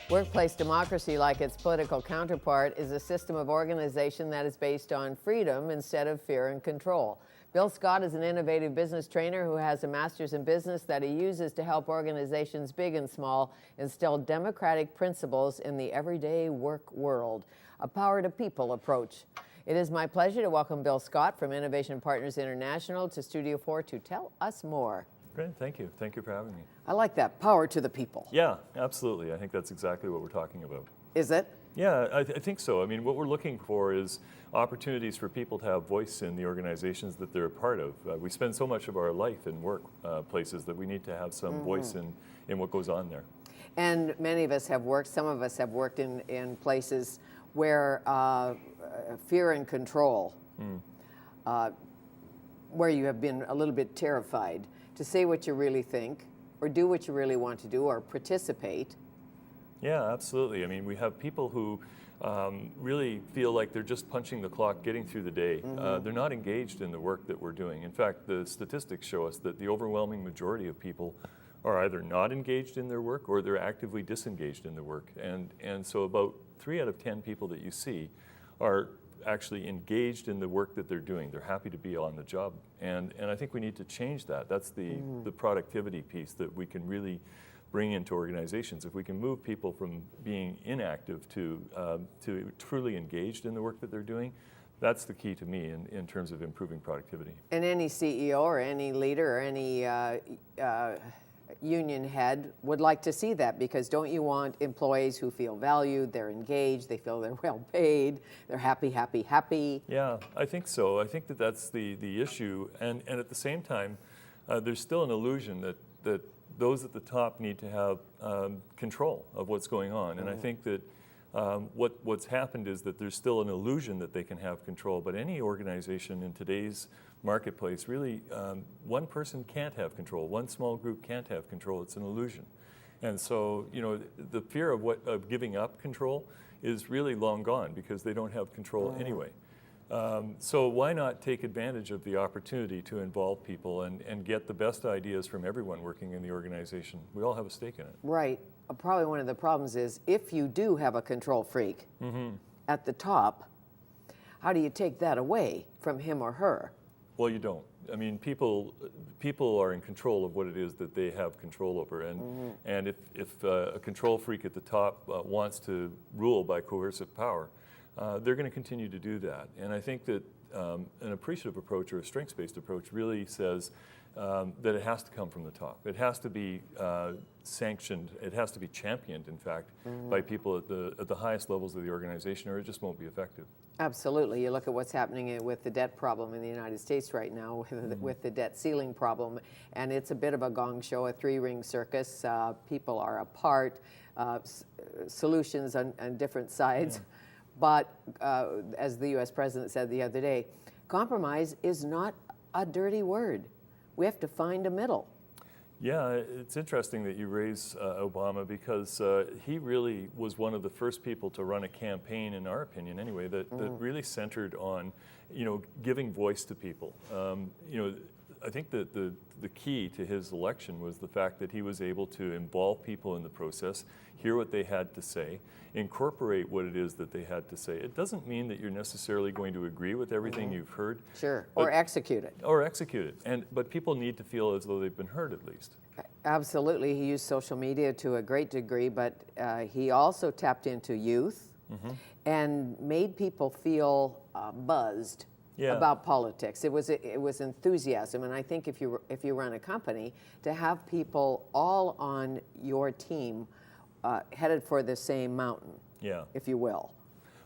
Workplace democracy, like its political counterpart, is a system of organization that is based on freedom instead of fear and control. Bill Scott is an innovative business trainer who has a master's in business that he uses to help organizations big and small instill democratic principles in the everyday work world, a power to people approach. It is my pleasure to welcome Bill Scott from Innovation Partners International to Studio 4 to tell us more. Great, thank you. Thank you for having me. I like that, power to the people. Yeah, absolutely. I think that's exactly what we're talking about. Is it? Yeah, I think so. I mean, what we're looking for is opportunities for people to have voice in the organizations that they're a part of. We spend so much of our life in work places that we need to have some voice in what goes on there. And many of us have worked, some of us have worked in places where fear and control, where you have been a little bit terrified to say what you really think, or do what you really want to do, or participate. Yeah, absolutely. I mean, we have people who really feel like they're just punching the clock, getting through the day. They're not engaged in the work that we're doing. In fact, the statistics show us that the overwhelming majority of people are either not engaged in their work or they're actively disengaged in their work. And so about 3 out of 10 people that you see are actually engaged in the work that they're doing. They're happy to be on the job. And I think we need to change that. That's the productivity piece that we can really bring into organizations. If we can move people from being inactive to truly engaged in the work that they're doing, that's the key to me in terms of improving productivity. And any CEO or any leader or any union head would like to see that, because don't you want employees who feel valued, they're engaged, they feel they're well paid, they're happy, happy, happy? Yeah, I think so. I think that that's the issue. And at the same time, there's still an illusion that those at the top need to have control of what's going on. And I think that what's happened is that there's still an illusion that they can have control. But any organization in today's marketplace, really, one person can't have control. One small group can't have control. It's an illusion. And so, you know, the fear of giving up control is really long gone, because they don't have control anyway. So why not take advantage of the opportunity to involve people and get the best ideas from everyone working in the organization? We all have a stake in it. Right. Probably one of the problems is, if you do have a control freak at the top, how do you take that away from him or her? Well, you don't. I mean, people are in control of what it is that they have control over, and if a control freak at the top wants to rule by coercive power, they're going to continue to do that. And I think that an appreciative approach, or a strengths-based approach, really says that it has to come from the top. It has to be sanctioned. It has to be championed, in fact, by people at the highest levels of the organization, or it just won't be effective. Absolutely. You look at what's happening with the debt problem in the United States right now, with the debt ceiling problem, and it's a bit of a gong show, a 3-ring circus. People are apart, solutions on different sides. But as the U.S. President said the other day, compromise is not a dirty word. We have to find a middle. Yeah, it's interesting that you raise Obama, because he really was one of the first people to run a campaign, in our opinion anyway, that really centered on, you know, giving voice to people. You know, I think that the key to his election was the fact that he was able to involve people in the process, hear what they had to say, incorporate what it is that they had to say. It doesn't mean that you're necessarily going to agree with everything you've heard. Sure, or execute it. Or execute it. But people need to feel as though they've been heard, at least. Absolutely. He used social media to a great degree, but he also tapped into youth and made people feel buzzed about politics. It was enthusiasm, and I think if you run a company, to have people all on your team headed for the same mountain, if you will.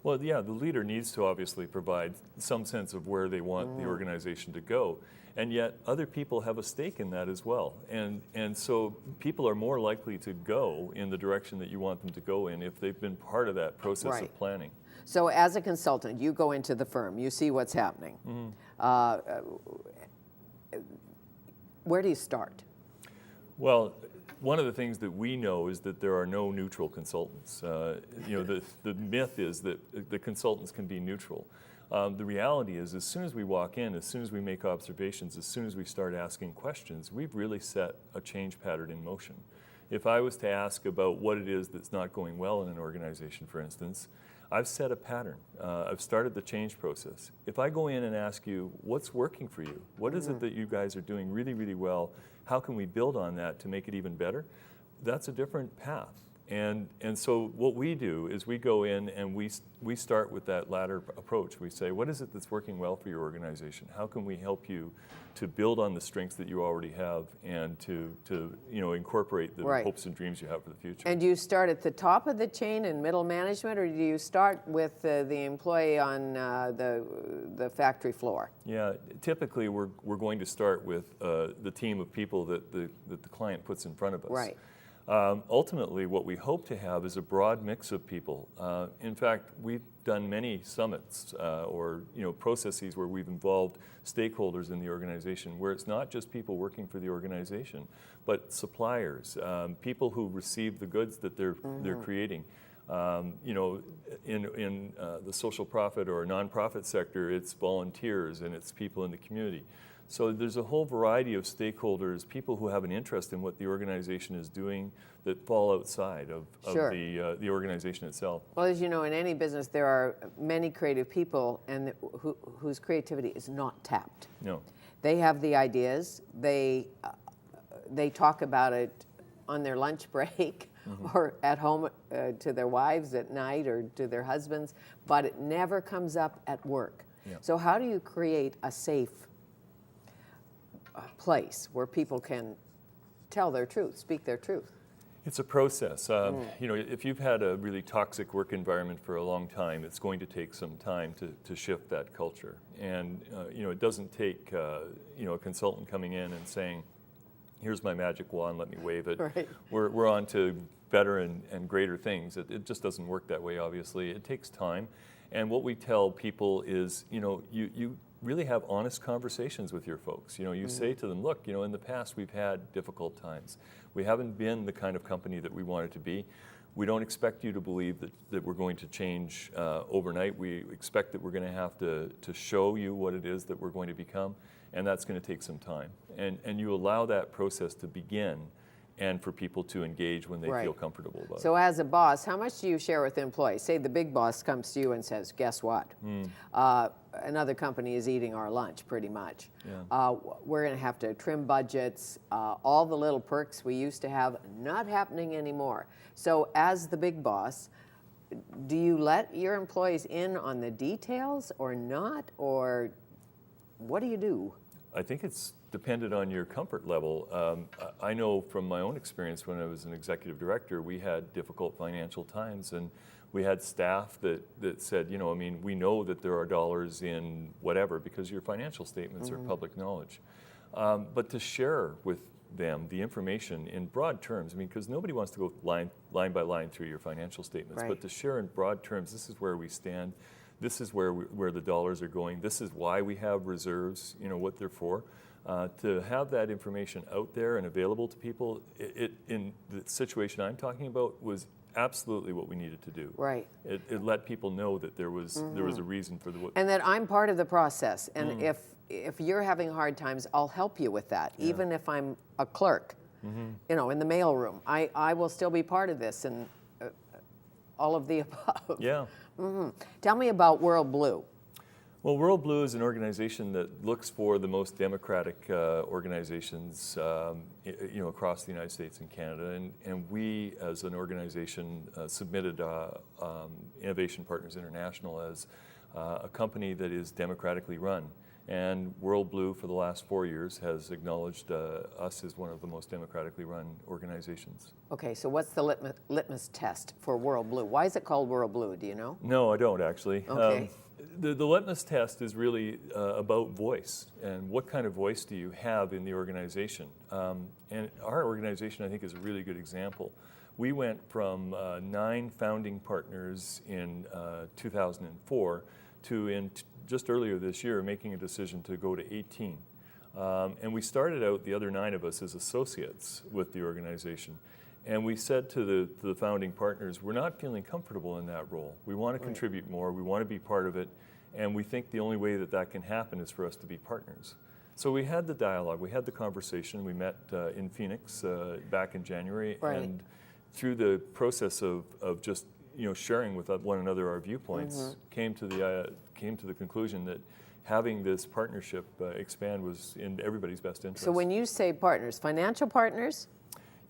Well, yeah, the leader needs to obviously provide some sense of where they want the organization to go, and yet other people have a stake in that as well. And so people are more likely to go in the direction that you want them to go in if they've been part of that process of planning. So as a consultant, you go into the firm, you see what's happening. Where do you start? Well, one of the things that we know is that there are no neutral consultants. You know, the myth is that the consultants can be neutral. The reality is, as soon as we walk in, as soon as we make observations, as soon as we start asking questions, we've really set a change pattern in motion. If I was to ask about what it is that's not going well in an organization, for instance, I've set a pattern. I've started the change process. If I go in and ask you, what's working for you? What is it that you guys are doing really, really well? How can we build on that to make it even better? That's a different path. And so what we do is we go in and we start with that latter approach. We say, what is it that's working well for your organization? How can we help you to build on the strengths that you already have and to incorporate the hopes and dreams you have for the future? And do you start at the top of the chain in middle management, or do you start with the employee on the factory floor? Yeah, typically we're going to start with the team of people that the client puts in front of us. Right. Ultimately, what we hope to have is a broad mix of people. In fact, we've done many summits or processes where we've involved stakeholders in the organization, where it's not just people working for the organization, but suppliers, people who receive the goods that they're creating. In the social profit or nonprofit sector, it's volunteers and it's people in the community. So there's a whole variety of stakeholders, people who have an interest in what the organization is doing that fall outside of the organization itself. Well, as you know, in any business, there are many creative people and whose creativity is not tapped. No. They have the ideas. They talk about it on their lunch break or at home to their wives at night or to their husbands, but it never comes up at work. Yeah. So how do you create a safe place where people can tell their truth, speak their truth? It's a process. If you've had a really toxic work environment for a long time, it's going to take some time to shift that culture. And it doesn't take a consultant coming in and saying, "Here's my magic wand, let me wave it." Right. We're on to better and greater things. It just doesn't work that way. Obviously, it takes time. And what we tell people is, you really have honest conversations with your folks. You say to them, look, in the past we've had difficult times. We haven't been the kind of company that we wanted to be. We don't expect you to believe that we're going to change overnight. We expect that we're going to have to show you what it is that we're going to become, and that's going to take some time. And you allow that process to begin and for people to engage when they feel comfortable about it. So as a boss, how much do you share with employees? Say the big boss comes to you and says, guess what? Another company is eating our lunch, pretty much. Yeah. We're going to have to trim budgets. All the little perks we used to have, not happening anymore. So as the big boss, do you let your employees in on the details or not? Or what do you do? I think it's dependent on your comfort level. I know from my own experience when I was an executive director, we had difficult financial times, and we had staff that said, we know that there are dollars in whatever because your financial statements are public knowledge. But to share with them the information in broad terms, because nobody wants to go line by line through your financial statements, but to share in broad terms, this is where we stand, this is where the dollars are going, this is why we have reserves, what they're for. To have that information out there and available to people, in the situation I'm talking about, was absolutely what we needed to do. Right. It let people know that there was a reason for the. And that I'm part of the process. And if you're having hard times, I'll help you with that. Yeah. Even if I'm a clerk, in the mailroom, I will still be part of this and all of the above. Yeah. Tell me about WorldBlu. Well, WorldBlu is an organization that looks for the most democratic organizations, across the United States and Canada. And we, as an organization, submitted Innovation Partners International as a company that is democratically run. And WorldBlu, for the last 4 years, has acknowledged us as one of the most democratically run organizations. Okay, so what's the litmus test for WorldBlu? Why is it called WorldBlu? Do you know? No, I don't actually. Okay. The litmus test is really about voice and what kind of voice do you have in the organization. And our organization, I think, is a really good example. We went from 9 founding partners in 2004 to just earlier this year making a decision to go to 18. And we started out, the other 9 of us, as associates with the organization. And we said to the founding partners, we're not feeling comfortable in that role. We want to contribute more. We want to be part of it. And we think the only way that can happen is for us to be partners. So we had the dialogue, we had the conversation. We met in Phoenix back in January, Right. and through the process of just sharing with one another our viewpoints, came to the conclusion that having this partnership expand was in everybody's best interest. So when you say partners, financial partners?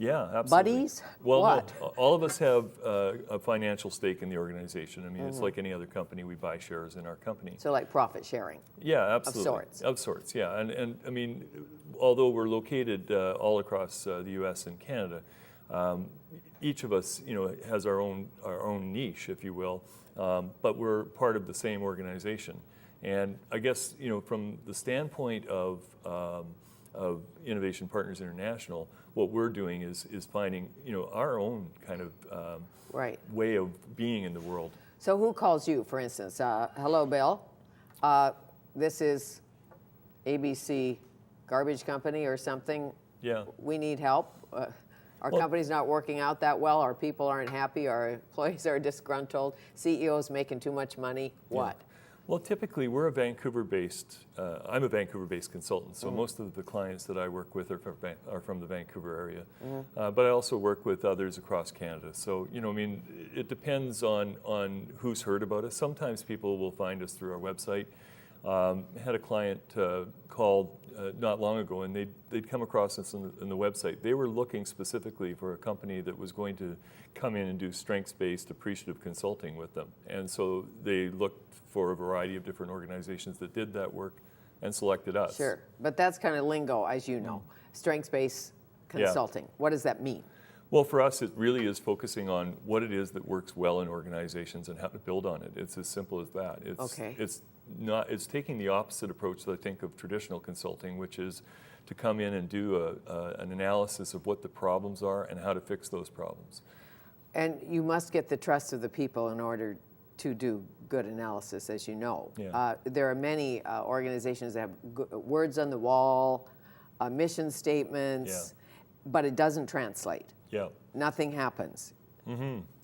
Yeah, absolutely. Buddies? Well, What? no, all of us have a financial stake in the organization. I mean, it's like any other company. We buy shares in our company. So like profit sharing? Yeah, absolutely. sorts. Of sorts, yeah. And I mean, although we're located all across the U.S. and Canada, each of us, has our own niche, if you will, but we're part of the same organization. And I guess, from the standpoint of Innovation Partners International, what we're doing is finding, our own kind of Right. way of being in the world. So who calls you, for instance? Hello, Bill. This is ABC Garbage Company or something. Yeah. We need help. Our company's not working out that well. Our people aren't happy. Our employees are disgruntled. CEO's making too much money. What? Well, typically we're a Vancouver-based. I'm a Vancouver-based consultant, so most of the clients that I work with are from the Vancouver area. But I also work with others across Canada. So it depends on who's heard about us. Sometimes people will find us through our website. I had a client called not long ago, and they'd come across us on the website. They were looking specifically for a company that was going to come in and do strengths-based appreciative consulting with them. And so they looked for a variety of different organizations that did that work and selected us. Sure. But that's kind of lingo, as you know. Strengths-based consulting. What does that mean? Well, for us, it really is focusing on what it is that works well in organizations and how to build on it. It's as simple as that. It's taking the opposite approach that I think of traditional consulting, which is to come in and do an analysis of what the problems are and how to fix those problems. And you must get the trust of the people in order to do good analysis, as you know. Yeah. There are many organizations that have words on the wall, mission statements, but it doesn't translate. Yeah. Nothing happens.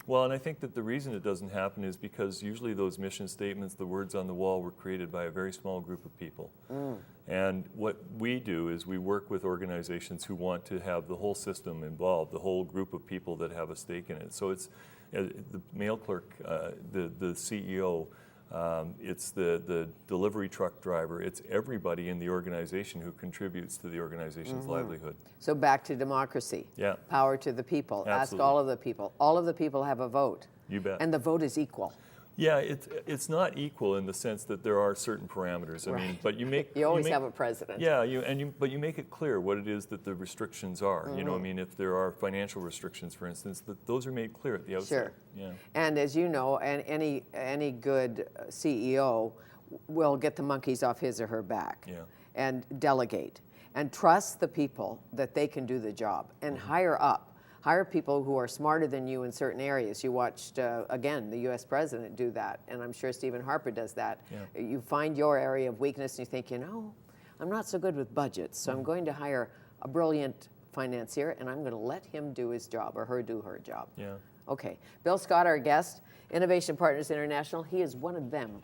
Well, and I think that the reason it doesn't happen is because usually those mission statements, the words on the wall, were created by a very small group of people. And what we do is we work with organizations who want to have the whole system involved, the whole group of people that have a stake in it. So it's the mail clerk, the CEO, it's the delivery truck driver, it's everybody in the organization who contributes to the organization's livelihood. So back to democracy. Yeah. Power to the people. Absolutely. Ask all of the people. All of the people have a vote. You bet. And the vote is equal. Yeah, it's not equal in the sense that there are certain parameters. I mean, but You always have a president. Yeah, but you make it clear what it is that the restrictions are. I mean, if there are financial restrictions, for instance, that those are made clear at the outset. Sure. Yeah. And as you know, any good CEO will get the monkeys off his or her back. Yeah. And delegate and trust the people that they can do the job and hire up. Hire people who are smarter than you in certain areas. You watched, again, the U.S. president do that, and I'm sure Stephen Harper does that. Yeah. You find your area of weakness and you think, I'm not so good with budgets, so I'm going to hire a brilliant financier and I'm going to let him do his job or her do her job. Yeah. Okay. Bill Scott, our guest, Innovation Partners International, he is one of them.